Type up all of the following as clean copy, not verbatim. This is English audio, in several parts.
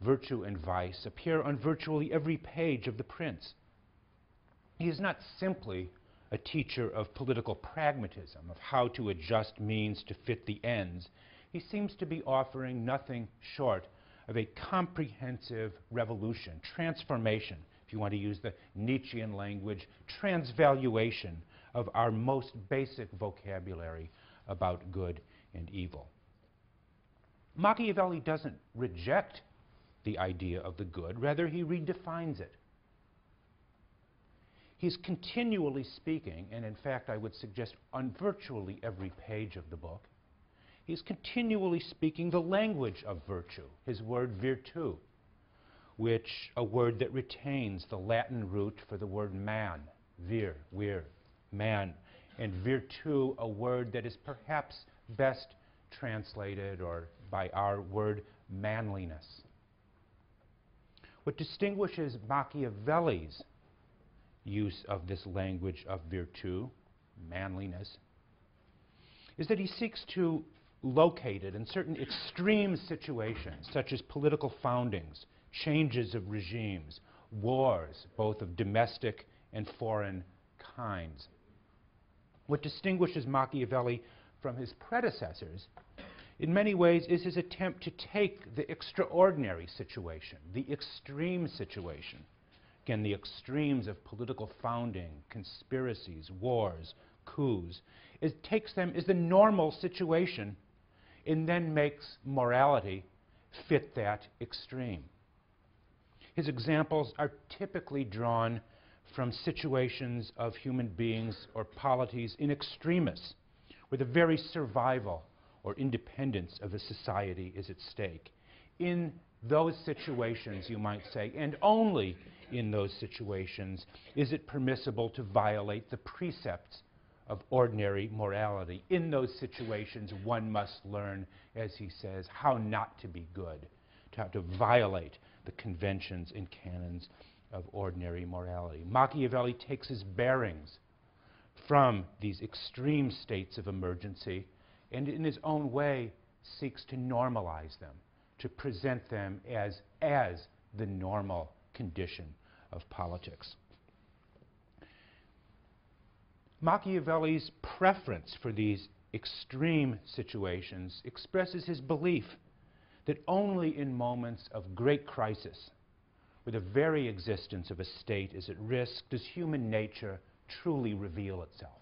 virtue and vice appear on virtually every page of The Prince. He is not simply a teacher of political pragmatism, of how to adjust means to fit the ends. He seems to be offering nothing short of a comprehensive revolution, transformation, if you want to use the Nietzschean language, transvaluation of our most basic vocabulary about good and evil. Machiavelli doesn't reject the idea of the good, rather he redefines it. He's continually speaking, and in fact I would suggest on virtually every page of the book, he's continually speaking the language of virtue, his word virtu, which a word that retains the Latin root for the word man, vir, man, and virtu, a word that is perhaps best translated or by our word manliness. What distinguishes Machiavelli's use of this language of virtu, manliness, is that he seeks to locate it in certain extreme situations, such as political foundings, changes of regimes, wars, both of domestic and foreign kinds. What distinguishes Machiavelli from his predecessors, in many ways, is his attempt to take the extraordinary situation, the extreme situation, again, the extremes of political founding, conspiracies, wars, coups, it takes them as the normal situation and then makes morality fit that extreme. His examples are typically drawn from situations of human beings or polities in extremis, where the very survival or independence of a society is at stake. In those situations, you might say, and only in those situations, is it permissible to violate the precepts of ordinary morality. In those situations, one must learn, as he says, how not to be good, to violate the conventions and canons of ordinary morality. Machiavelli takes his bearings from these extreme states of emergency and in his own way seeks to normalize them, to present them as the normal condition of politics. Machiavelli's preference for these extreme situations expresses his belief that only in moments of great crisis, where the very existence of a state is at risk, does human nature truly reveal itself.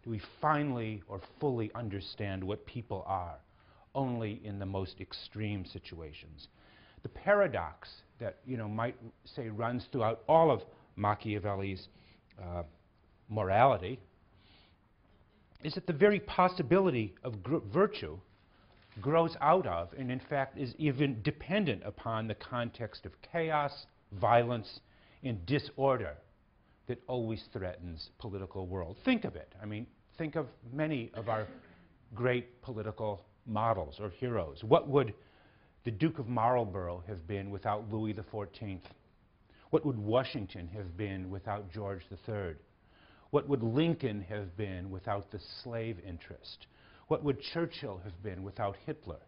Do we finally or fully understand what people are? Only in the most extreme situations. The paradox that might say runs throughout all of Machiavelli's morality is that the very possibility of virtue grows out of, and in fact is even dependent upon, the context of chaos, violence, and disorder that always threatens political world. Think of it. I mean, think of many of our great political models or heroes. What would the Duke of Marlborough have been without Louis XIV? What would Washington have been without George III? What would Lincoln have been without the slave interest? What would Churchill have been without Hitler?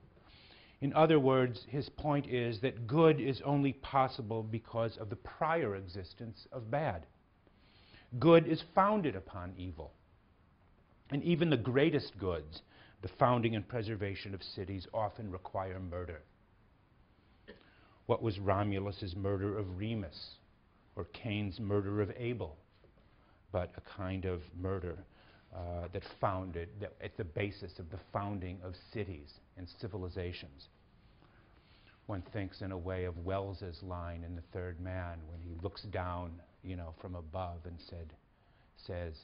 In other words, his point is that good is only possible because of the prior existence of bad. Good is founded upon evil. And even the greatest goods, the founding and preservation of cities, often require murder. What was Romulus's murder of Remus, or Cain's murder of Abel, but a kind of murder that at the basis of the founding of cities and civilizations. One thinks in a way of Wells's line in The Third Man when he looks down, from above and says,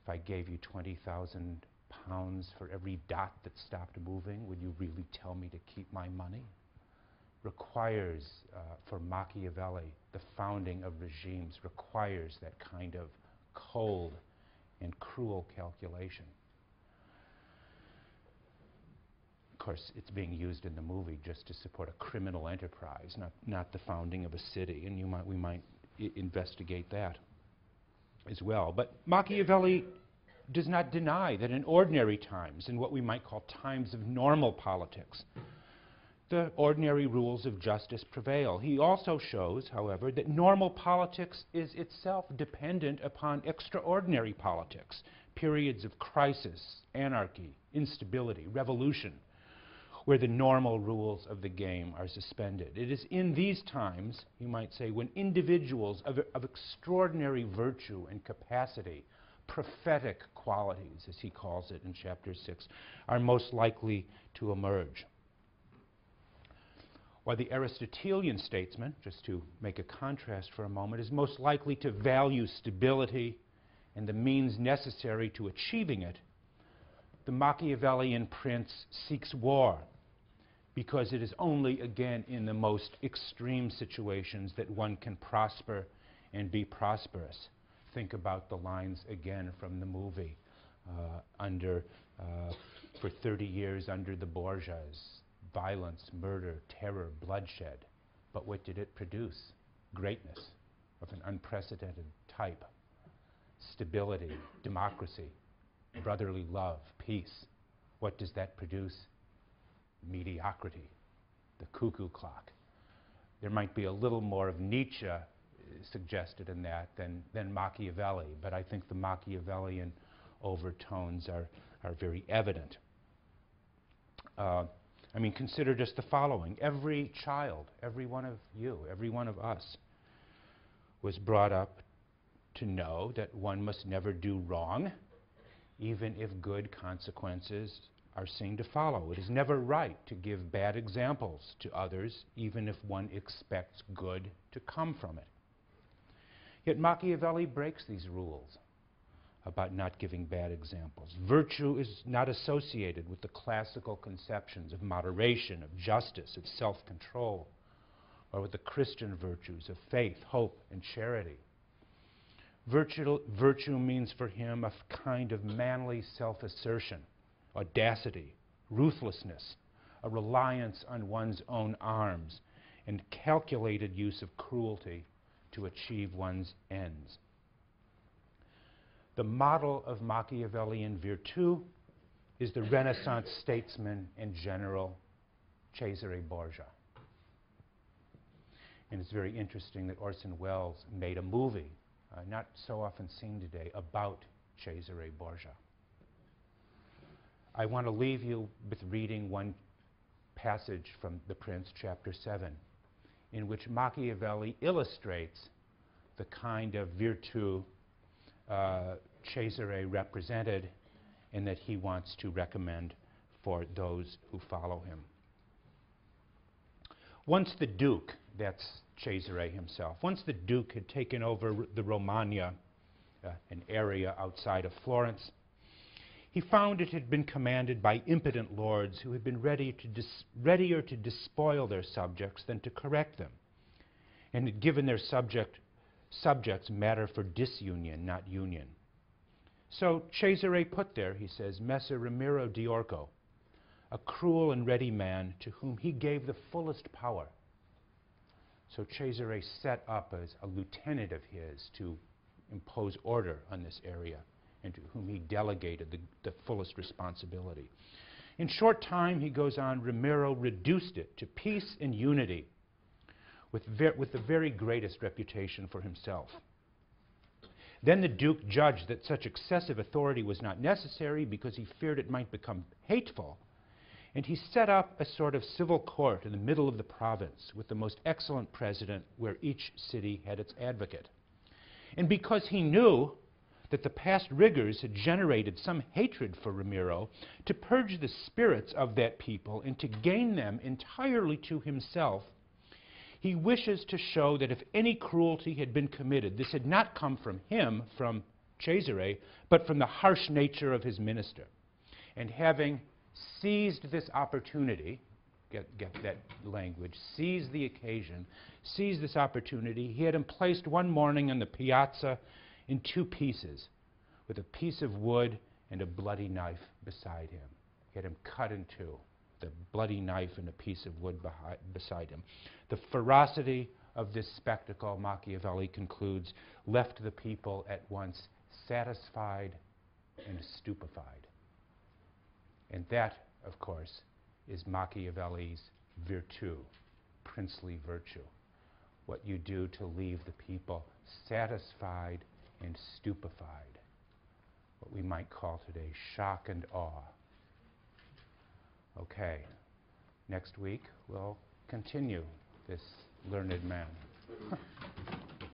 if I gave you 20,000 pounds for every dot that stopped moving, would you really tell me to keep my money? Requires, for Machiavelli, the founding of regimes requires that kind of cold and cruel calculation. Of course, it's being used in the movie just to support a criminal enterprise, not the founding of a city, and we might investigate that as well. But Machiavelli does not deny that in ordinary times, in what we might call times of normal politics, the ordinary rules of justice prevail. He also shows, however, that normal politics is itself dependent upon extraordinary politics, periods of crisis, anarchy, instability, revolution, where the normal rules of the game are suspended. It is in these times, you might say, when individuals of extraordinary virtue and capacity, prophetic qualities, as he calls it in chapter 6, are most likely to emerge. While the Aristotelian statesman, just to make a contrast for a moment, is most likely to value stability and the means necessary to achieving it, the Machiavellian prince seeks war because it is only, again, in the most extreme situations that one can prosper and be prosperous. Think about the lines again from the movie, for 30 years under the Borgias. Violence, murder, terror, bloodshed. But what did it produce? Greatness of an unprecedented type. Stability, democracy, brotherly love, peace. What does that produce? Mediocrity, the cuckoo clock. There might be a little more of Nietzsche suggested in that than Machiavelli, but I think the Machiavellian overtones are very evident. Consider just the following. Every child, every one of you, every one of us was brought up to know that one must never do wrong, even if good consequences are seen to follow. It is never right to give bad examples to others, even if one expects good to come from it. Yet Machiavelli breaks these rules about not giving bad examples. Virtue is not associated with the classical conceptions of moderation, of justice, of self-control, or with the Christian virtues of faith, hope, and charity. Virtue means for him a kind of manly self-assertion, audacity, ruthlessness, a reliance on one's own arms, and calculated use of cruelty to achieve one's ends. The model of Machiavellian virtù is the Renaissance statesman and general Cesare Borgia. And it's very interesting that Orson Welles made a movie, not so often seen today, about Cesare Borgia. I want to leave you with reading one passage from The Prince, chapter 7, in which Machiavelli illustrates the kind of virtù Cesare represented and that he wants to recommend for those who follow him. Once the Duke, that's Cesare himself, once the Duke had taken over the Romagna, an area outside of Florence, he found it had been commanded by impotent lords who had been readier to despoil their subjects than to correct them, and had given their subjects matter for disunion, not union. So Cesare put there, he says, Messer Ramiro di Orco, a cruel and ready man to whom he gave the fullest power. So Cesare set up as a lieutenant of his to impose order on this area, and to whom he delegated the fullest responsibility. In short time, he goes on, Ramiro reduced it to peace and unity with the very greatest reputation for himself. Then the Duke judged that such excessive authority was not necessary because he feared it might become hateful, and he set up a sort of civil court in the middle of the province with the most excellent president where each city had its advocate. And because he knew that the past rigors had generated some hatred for Ramiro, to purge the spirits of that people and to gain them entirely to himself, he wishes to show that if any cruelty had been committed, this had not come from him, from Cesare, but from the harsh nature of his minister. And having seized this opportunity, get that language, seized the occasion, seized this opportunity, he had him placed one morning on the piazza in two pieces, with a piece of wood and a bloody knife beside him. He had him cut in two, the bloody knife and a piece of wood beside him. The ferocity of this spectacle, Machiavelli concludes, left the people at once satisfied and stupefied. And that, of course, is Machiavelli's virtù, princely virtue. What you do to leave the people satisfied and stupefied. What we might call today shock and awe. Okay, next week we'll continue this learned man.